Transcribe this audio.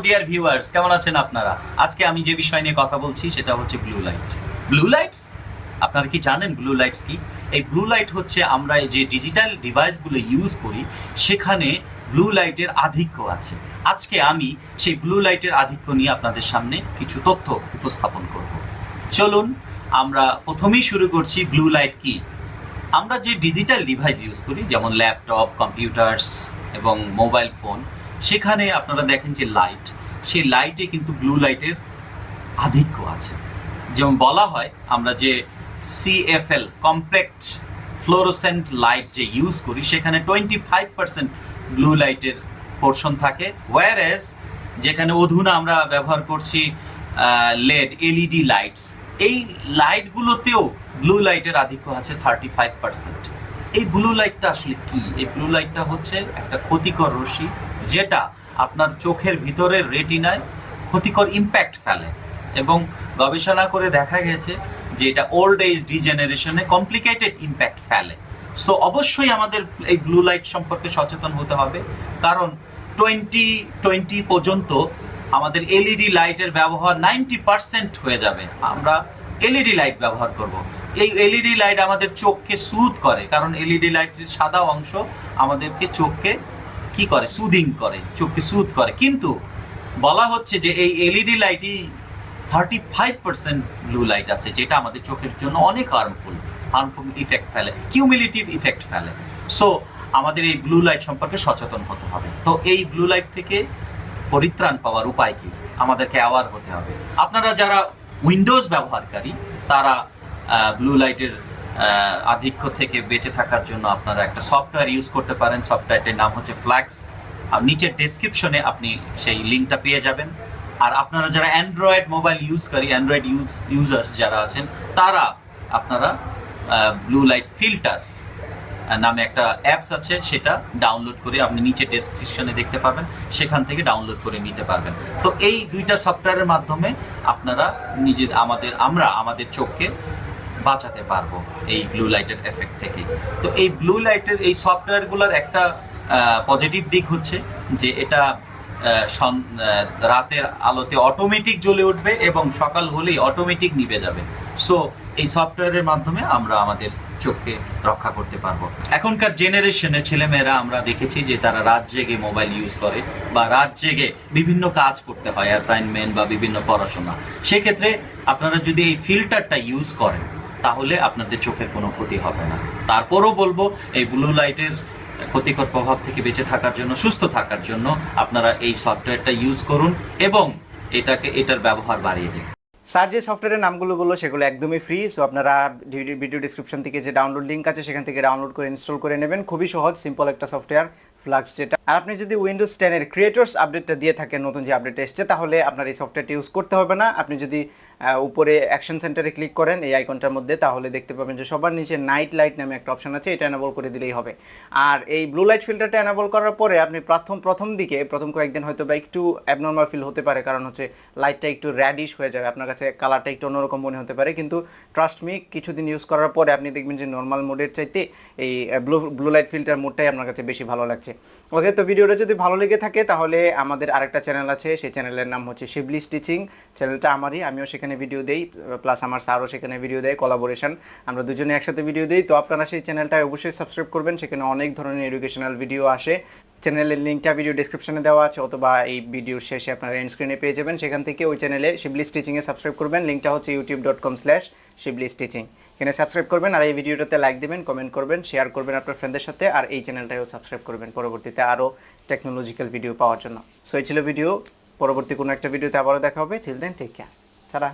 Dear viewers, কেমন আছেন আপনারা? আজকে আমি যে বিষয় নিয়ে কথা বলছি সেটা হচ্ছে ব্লু লাইট। ব্লু লাইটস, আপনারা কি জানেন ব্লু লাইটস কি? এই ব্লু লাইট হচ্ছে আমরা যে ডিজিটাল ডিভাইসগুলো ইউজ করি সেখানে ব্লু লাইটের আধিক্য আছে। আজকে আমি সেই ব্লু লাইটের আধিক্য নিয়ে আপনাদের সামনে কিছু তথ্য উপস্থাপন করব। চলুন আমরা প্রথমেই শুরু করছি ব্লু লাইট কি। আমরা যে ডিজিটাল ডিভাইস ইউজ করি যেমন ল্যাপটপ, কম্পিউটার্স এবং মোবাইল ফোন, সেখানে আপনারা দেখেন যে লাইট, সেই লাইটে কিন্তু ব্লু লাইটের আধিক্য আছে। যেমন বলা হয় আমরা যে CFL কমপ্লেক্স ফ্লোরোসেন্ট লাইট যে ইউজ করি সেখানে 25% ব্লু লাইটের পোর্শন থাকে, ওয়ারএস যেখানে অধুনা আমরা ব্যবহার করছি LED লাইটস, এই লাইটগুলোতেও ব্লু লাইটের আধিক্য আছে 35%। এই ব্লু লাইটটা আসলে কি? এই ব্লু লাইটটা হচ্ছে একটা ক্ষতিকর রশ্মি যেটা আপনার চোখের ভিতরের রেটিনায় ক্ষতিকর ইম্প্যাক্ট ফেলে এবং গবেষণা করে দেখা গেছে যে এটা ওল্ড এজ ডিজেনারেশনে কমপ্লিকেটেড ইম্প্যাক্ট ফেলে। সো অবশ্যই আমাদের এই ব্লু লাইট সম্পর্কে সচেতন হতে হবে, কারণ 2020 পর্যন্ত আমাদের LED লাইটের ব্যবহার 90% হয়ে যাবে। আমরা LED লাইট ব্যবহার করব। এই LED লাইট আমাদের চোখকে সুদ করে, কারণ LED লাইটের সাদা অংশ আমাদেরকে চোখকে কি করে, সুদিং করে, চোখকে সুদ করে। কিন্তু বলা হচ্ছে যে এই LED লাইটই 35% ব্লু লাইট আছে যেটা আমাদের চোখের জন্য অনেক হার্মফুল ইফেক্ট ফেলে, কিউমুলেটিভ ইফেক্ট ফেলে। সো আমাদের এই ব্লু লাইট সম্পর্কে সচেতন হতে হবে। তো এই ব্লু লাইট থেকে পরিত্রাণ পাওয়ার উপায় কি? আমাদেরকে অ্যাওয়ার হতে হবে। আপনারা যারা উইন্ডোজ ব্যবহারকারী তারা ব্লু লাইটের আধিক্য থেকে বেঁচে থাকার জন্য আপনারা একটা সফটওয়্যার ইউজ করতে পারেন। সফটওয়্যারটির নাম হচ্ছে ফ্ল্যাক্স। আর নিচের ডেসক্রিপশনে আপনি সেই লিঙ্কটা পেয়ে যাবেন। আর আপনারা যারা অ্যান্ড্রয়েড মোবাইল অ্যান্ড্রয়েড ইউজার্স যারা আছেন তারা আপনারা ব্লু লাইট ফিল্টার নামে একটা অ্যাপস আছে, সেটা ডাউনলোড করে আপনি নিচে ডেসক্রিপশনে দেখতে পাবেন, সেখান থেকে ডাউনলোড করে নিতে পারবেন। তো এই দুইটা সফটওয়্যারের মাধ্যমে আপনারা আমরা আমাদের চোখকে বাঁচাতে পারবো এই ব্লু লাইটের এফেক্ট থেকে। তো এই ব্লু লাইটের এই সফটওয়্যারগুলোর একটা পজিটিভ দিক হচ্ছে যে এটা রাতের আলোতে অটোমেটিক জ্বলে উঠবে এবং সকাল হলেই অটোমেটিক নিভে যাবে। সো এই সফটওয়্যারের মাধ্যমে আমরা আমাদের চোখকে রক্ষা করতে পারবো। এখনকার জেনারেশনের ছেলেমেয়েরা আমরা দেখেছি যে তারা রাত জেগে মোবাইল ইউজ করে বা রাত জেগে বিভিন্ন কাজ করতে হয়, অ্যাসাইনমেন্ট বা বিভিন্ন পড়াশোনা। সেক্ষেত্রে আপনারা যদি এই ফিল্টারটা ইউজ করেন তাহলে আপনাদের চোখের কোনো ক্ষতি হবে না। তারপরও বলবো এই ব্লু লাইটের ক্ষতিকর প্রভাব থেকে বেঁচে থাকার জন্য, সুস্থ থাকার জন্য আপনারা এই সফটওয়্যারটা ইউজ করুন এবং এটার ব্যবহার বাড়িয়ে দিন। স্যার যে সফটওয়্যারের নামগুলো বললো সেগুলো একদমই ফ্রি। সো আপনারা ভিডিও ডিসক্রিপশন থেকে যে ডাউনলোড লিঙ্ক আছে সেখান থেকে ডাউনলোড করে ইনস্টল করে নেবেন। খুবই সহজ, সিম্পল একটা সফটওয়্যার ফ্লাক্স যেটা। আর আপনি যদি উইন্ডোজ 10 এর ক্রিয়েটর্স আপডেটটা দিয়ে থাকেন, নতুন যে আপডেট এসছে, তাহলে আপনার এই সফটওয়্যারটি ইউজ করতে হবে না। আপনি যদি উপরে অ্যাকশন সেন্টারে ক্লিক করেন এই আইকনটার মধ্যে, তাহলে দেখতে পাবেন যে সবার নিচে নাইট লাইট নামে একটা অপশন আছে, এটা এনাবল করে দিলেই হবে। আর এই ব্লু লাইট ফিল্টারটা এনাবল করার পরে আপনি প্রথম কয়েকদিন হয়তো বা একটু অ্যাবনর্মাল ফিল হতে পারে, কারণ হচ্ছে লাইটটা একটু র্যাডিশ হয়ে যাবে, আপনার কাছে কালারটা একটু অন্যরকম মনে হতে পারে। কিন্তু ট্রাস্ট মি, কিছুদিন ইউজ করার পরে আপনি দেখবেন যে নর্মাল মোডের চাইতে এই ব্লু লাইট ফিল্টার মোডটাই আপনার কাছে বেশি ভালো লাগছে। ওকে, তো ভিডিওটা যদি ভালো লেগে থাকে তাহলে আমাদের আরেকটা চ্যানেল আছে, সেই চ্যানেলের নাম হচ্ছে শিবলি স্টিচিং। চ্যানেলটা আমারই, আমিও সেখানে ভিডিও দেই, প্লাস আমার স্যারও সেখানে ভিডিও দেয়, কোলাবোরেশন, আমরা দুজনে একসাথে ভিডিও দিই। তো আপনারা সেই চ্যানেলটায় অবশ্যই সাবস্ক্রাইব করবেন, সেখানে অনেক ধরনের এডুকেশনাল ভিডিও আসে। চ্যানেলের লিঙ্কটা ভিডিও ডেসক্রিপশনে দেওয়া আছে, অথবা এই ভিডিওর শেষে আপনারা এন্ড স্ক্রিনে পেয়ে যাবেন। সেখান থেকে ওই চ্যানেলে শিবলি স্টিচিংয়ে সাবস্ক্রাইব করবেন। লিঙ্কটা হচ্ছে youtube.com/শিবলি স্টিচিং। এখানে সাবস্ক্রাইব করবেন আর এই ভিডিওটাতে লাইক দেবেন, কমেন্ট করবেন, শেয়ার করবেন আপনার ফ্রেন্ডদের সাথে, আর এই চ্যানেলটাও সাবস্ক্রাইব করবেন পরবর্তীতে আরও টেকনোলজিক্যাল ভিডিও পাওয়ার জন্য। সো এই ছিল ভিডিও, পরবর্তী কোনো একটা ভিডিওতে আবারও দেখা হবে। টিল দেন, টেক কেয়ার, ছাড়া।